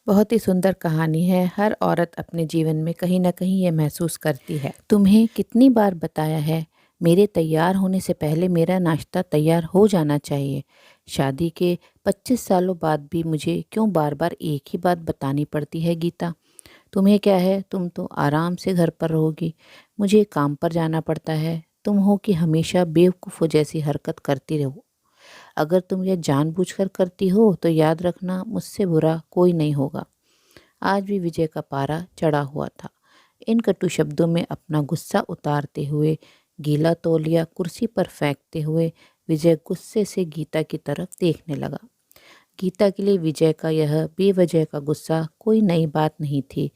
बहुत ही सुंदर कहानी है। हर औरत अपने जीवन में कहीं न कहीं ये महसूस करती है। तुम्हें कितनी बार बताया है, मेरे तैयार होने से पहले मेरा नाश्ता तैयार हो जाना चाहिए। शादी के 25 सालों बाद भी मुझे क्यों बार-बार एक ही बात बतानी पड़ती है गीता? तुम्हें क्या है, तुम तो आराम से घर पर रहोगी। मुझे काम पर जाना पड़ता है। तुम हो कि हमेशा बेवकूफ़ों जैसी हरकत करती रहो। अगर तुम यह जानबूझकर करती हो तो याद रखना, मुझसे बुरा कोई नहीं होगा। आज भी विजय का पारा चढ़ा हुआ था। इन कटु शब्दों में अपना गुस्सा उतारते हुए, गीला तौलिया कुर्सी पर फेंकते हुए, विजय गुस्से से गीता की तरफ देखने लगा। गीता के लिए विजय का यह बेवजह का गुस्सा कोई नई बात नहीं थी।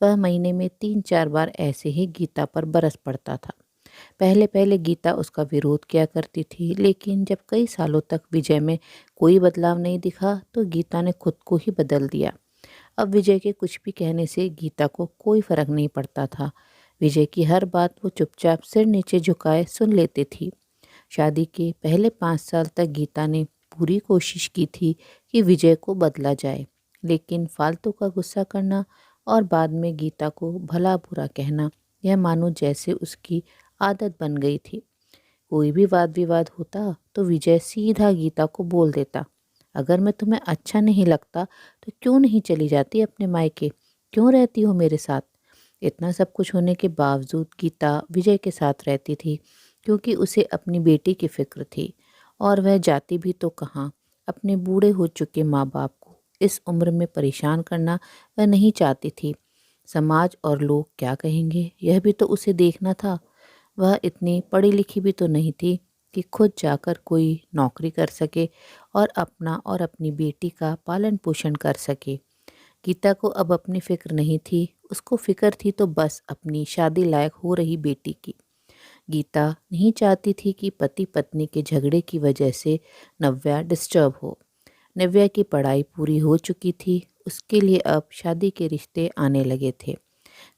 वह महीने में 3-4 बार ऐसे ही गीता पर बरस पड़ता था। पहले पहले गीता उसका विरोध किया करती थी, लेकिन जब कई सालों तक विजय में कोई बदलाव नहीं दिखा तो गीता ने खुद को ही बदल दिया। अब विजय के कुछ भी कहने से गीता को कोई फर्क नहीं पड़ता था। विजय की हर बात वो चुपचाप सिर नीचे झुकाए सुन लेती थी। शादी के पहले 5 साल तक गीता ने पूरी कोशिश की थी कि विजय को बदला जाए, लेकिन फालतू का गुस्सा करना और बाद में गीता को भला बुरा कहना, यह मानो जैसे उसकी आदत बन गई थी। कोई भी वाद विवाद होता तो विजय सीधा गीता को बोल देता, अगर मैं तुम्हें अच्छा नहीं लगता तो क्यों नहीं चली जाती अपने मायके, क्यों रहती हो मेरे साथ? इतना सब कुछ होने के बावजूद गीता विजय के साथ रहती थी, क्योंकि उसे अपनी बेटी की फिक्र थी। और वह जाती भी तो कहाँ, अपने बूढ़े हो चुके माँ बाप को इस उम्र में परेशान करना वह नहीं चाहती थी। समाज और लोग क्या कहेंगे, यह भी तो उसे देखना था। वह इतनी पढ़ी लिखी भी तो नहीं थी कि खुद जाकर कोई नौकरी कर सके और अपना और अपनी बेटी का पालन पोषण कर सके। गीता को अब अपनी फिक्र नहीं थी, उसको फिक्र थी तो बस अपनी शादी लायक हो रही बेटी की। गीता नहीं चाहती थी कि पति पत्नी के झगड़े की वजह से नव्या डिस्टर्ब हो। नव्या की पढ़ाई पूरी हो चुकी थी, उसके लिए अब शादी के रिश्ते आने लगे थे।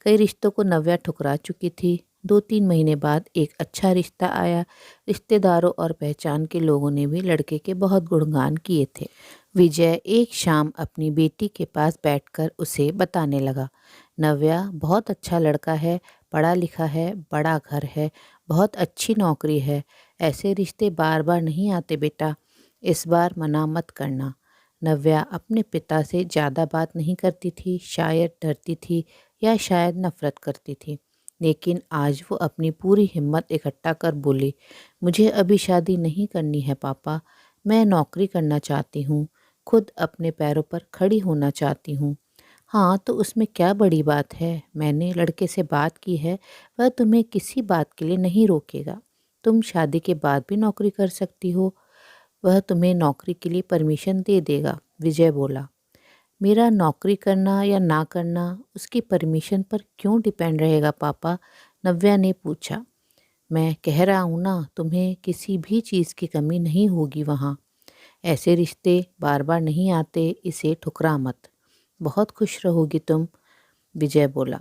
कई रिश्तों को नव्या ठुकरा चुकी थी। 2-3 महीने बाद एक अच्छा रिश्ता आया। रिश्तेदारों और पहचान के लोगों ने भी लड़के के बहुत गुणगान किए थे। विजय एक शाम अपनी बेटी के पास बैठकर उसे बताने लगा, नव्या बहुत अच्छा लड़का है, पढ़ा लिखा है, बड़ा घर है, बहुत अच्छी नौकरी है। ऐसे रिश्ते बार बार नहीं आते बेटा, इस बार मना मत करना। नव्या अपने पिता से ज़्यादा बात नहीं करती थी, शायद डरती थी या शायद नफरत करती थी। लेकिन आज वो अपनी पूरी हिम्मत इकट्ठा कर बोली, मुझे अभी शादी नहीं करनी है पापा, मैं नौकरी करना चाहती हूँ, खुद अपने पैरों पर खड़ी होना चाहती हूँ। हाँ तो उसमें क्या बड़ी बात है, मैंने लड़के से बात की है, वह तुम्हें किसी बात के लिए नहीं रोकेगा। तुम शादी के बाद भी नौकरी कर सकती हो, वह तुम्हें नौकरी के लिए परमिशन दे देगा। विजय बोला, मेरा नौकरी करना या ना करना उसकी परमिशन पर क्यों डिपेंड रहेगा पापा? नव्या ने पूछा। मैं कह रहा हूँ ना, तुम्हें किसी भी चीज़ की कमी नहीं होगी वहाँ। ऐसे रिश्ते बार बार नहीं आते, इसे ठुकरा मत। बहुत खुश रहोगी तुम। विजय बोला,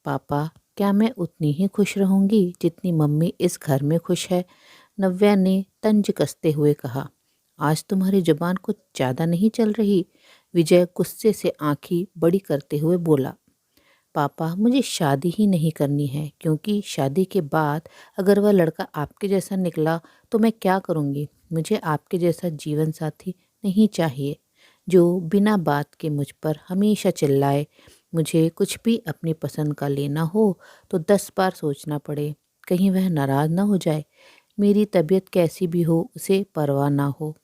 पापा क्या मैं उतनी ही खुश रहूँगी जितनी मम्मी इस घर में खुश है? नव्या ने तंज कसते हुए कहा, आज तुम्हारी जुबान कुछ ज़्यादा नहीं चल रही? विजय गुस्से से आंखें बड़ी करते हुए बोला, पापा मुझे शादी ही नहीं करनी है, क्योंकि शादी के बाद अगर वह लड़का आपके जैसा निकला तो मैं क्या करूँगी? मुझे आपके जैसा जीवन साथी नहीं चाहिए, जो बिना बात के मुझ पर हमेशा चिल्लाए। मुझे कुछ भी अपनी पसंद का लेना हो तो 10 बार सोचना पड़े, कहीं वह नाराज़ ना हो जाए। मेरी तबीयत कैसी भी हो उसे परवाह ना हो।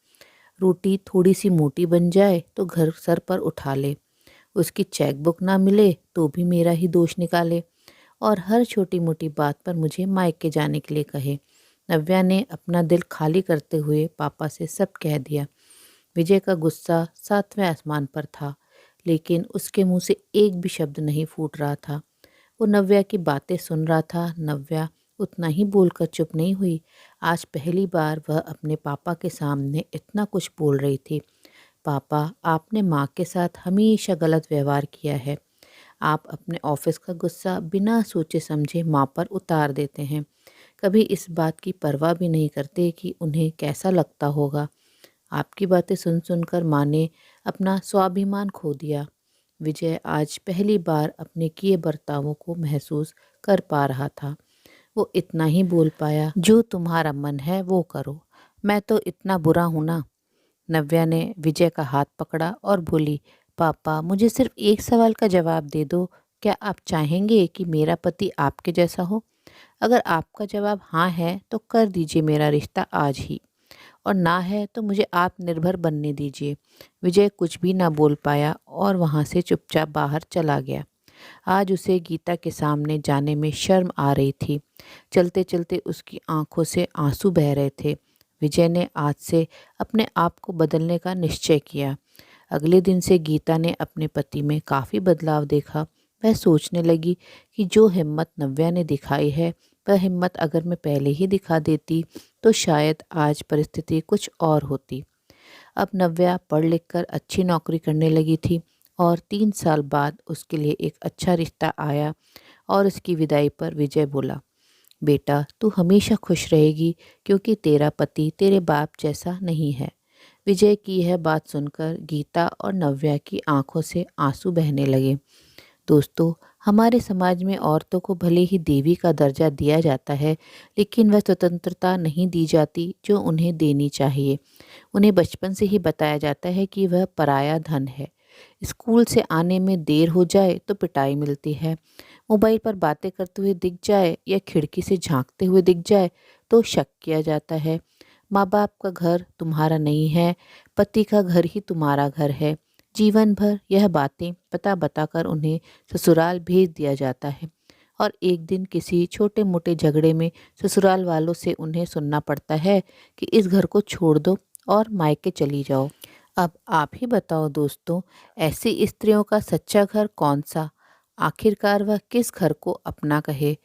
रोटी थोड़ी सी मोटी बन जाए तो घर सर पर उठा ले, उसकी चेक बुक ना मिले तो भी मेरा ही दोष निकाले और हर छोटी मोटी बात पर मुझे मायके जाने के लिए कहे। नव्या ने अपना दिल खाली करते हुए पापा से सब कह दिया। विजय का गुस्सा 7वें आसमान पर था, लेकिन उसके मुंह से एक भी शब्द नहीं फूट रहा था। वो नव्या की बातें सुन रहा था। नव्या उतना ही बोलकर चुप नहीं हुई। आज पहली बार वह अपने पापा के सामने इतना कुछ बोल रही थी। पापा, आपने माँ के साथ हमेशा गलत व्यवहार किया है। आप अपने ऑफिस का गुस्सा बिना सोचे समझे माँ पर उतार देते हैं। कभी इस बात की परवाह भी नहीं करते कि उन्हें कैसा लगता होगा। आपकी बातें सुन सुनकर माँ ने अपना स्वाभिमान खो दिया। विजय आज पहली बार अपने किए बर्तावों को महसूस कर पा रहा था। वो इतना ही बोल पाया, जो तुम्हारा मन है वो करो, मैं तो इतना बुरा हूं ना। नव्या ने विजय का हाथ पकड़ा और बोली, पापा मुझे सिर्फ एक सवाल का जवाब दे दो, क्या आप चाहेंगे कि मेरा पति आपके जैसा हो? अगर आपका जवाब हाँ है तो कर दीजिए मेरा रिश्ता आज ही, और ना है तो मुझे आत्मनिर्भर बनने दीजिए। विजय कुछ भी ना बोल पाया और वहाँ से चुपचाप बाहर चला गया। आज उसे गीता के सामने जाने में शर्म आ रही थी। चलते चलते उसकी आंखों से आंसू बह रहे थे। विजय ने आज से अपने आप को बदलने का निश्चय किया। अगले दिन से गीता ने अपने पति में काफ़ी बदलाव देखा। वह सोचने लगी कि जो हिम्मत नव्या ने दिखाई है, वह हिम्मत अगर मैं पहले ही दिखा देती तो शायद आज परिस्थिति कुछ और होती। अब नव्या पढ़ लिख कर अच्छी नौकरी करने लगी थी और 3 साल बाद उसके लिए एक अच्छा रिश्ता आया। और उसकी विदाई पर विजय बोला, बेटा तू हमेशा खुश रहेगी, क्योंकि तेरा पति तेरे बाप जैसा नहीं है। विजय की यह बात सुनकर गीता और नव्या की आंखों से आंसू बहने लगे। दोस्तों, हमारे समाज में औरतों को भले ही देवी का दर्जा दिया जाता है, लेकिन वह स्वतंत्रता नहीं दी जाती जो उन्हें देनी चाहिए। उन्हें बचपन से ही बताया जाता है कि वह पराया धन है। स्कूल से आने में देर हो जाए तो पिटाई मिलती है। मोबाइल पर बातें करते हुए दिख जाए या खिड़की से झांकते हुए दिख जाए तो शक किया जाता है। माँ बाप का घर तुम्हारा नहीं है, पति का घर ही तुम्हारा घर है। जीवन भर यह बातें बता बता कर उन्हें ससुराल भेज दिया जाता है, और एक दिन किसी छोटे मोटे झगड़े में ससुराल वालों से उन्हें सुनना पड़ता है कि इस घर को छोड़ दो और मायके चली जाओ। अब आप ही बताओ दोस्तों, ऐसी स्त्रियों का सच्चा घर कौन सा? आखिरकार वह किस घर को अपना कहे?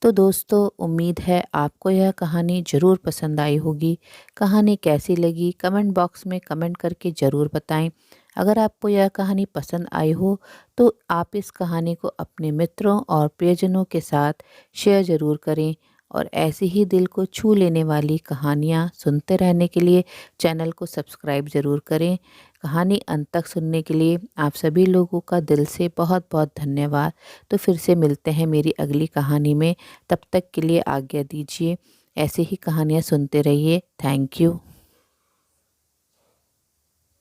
तो दोस्तों, उम्मीद है आपको यह कहानी ज़रूर पसंद आई होगी। कहानी कैसी लगी कमेंट बॉक्स में कमेंट करके ज़रूर बताएं। अगर आपको यह कहानी पसंद आई हो तो आप इस कहानी को अपने मित्रों और प्रियजनों के साथ शेयर ज़रूर करें, और ऐसी ही दिल को छू लेने वाली कहानियाँ सुनते रहने के लिए चैनल को सब्सक्राइब ज़रूर करें। कहानी अंत तक सुनने के लिए आप सभी लोगों का दिल से बहुत बहुत धन्यवाद। तो फिर से मिलते हैं मेरी अगली कहानी में। तब तक के लिए आज्ञा दीजिए। ऐसे ही कहानियाँ सुनते रहिए। Thank you.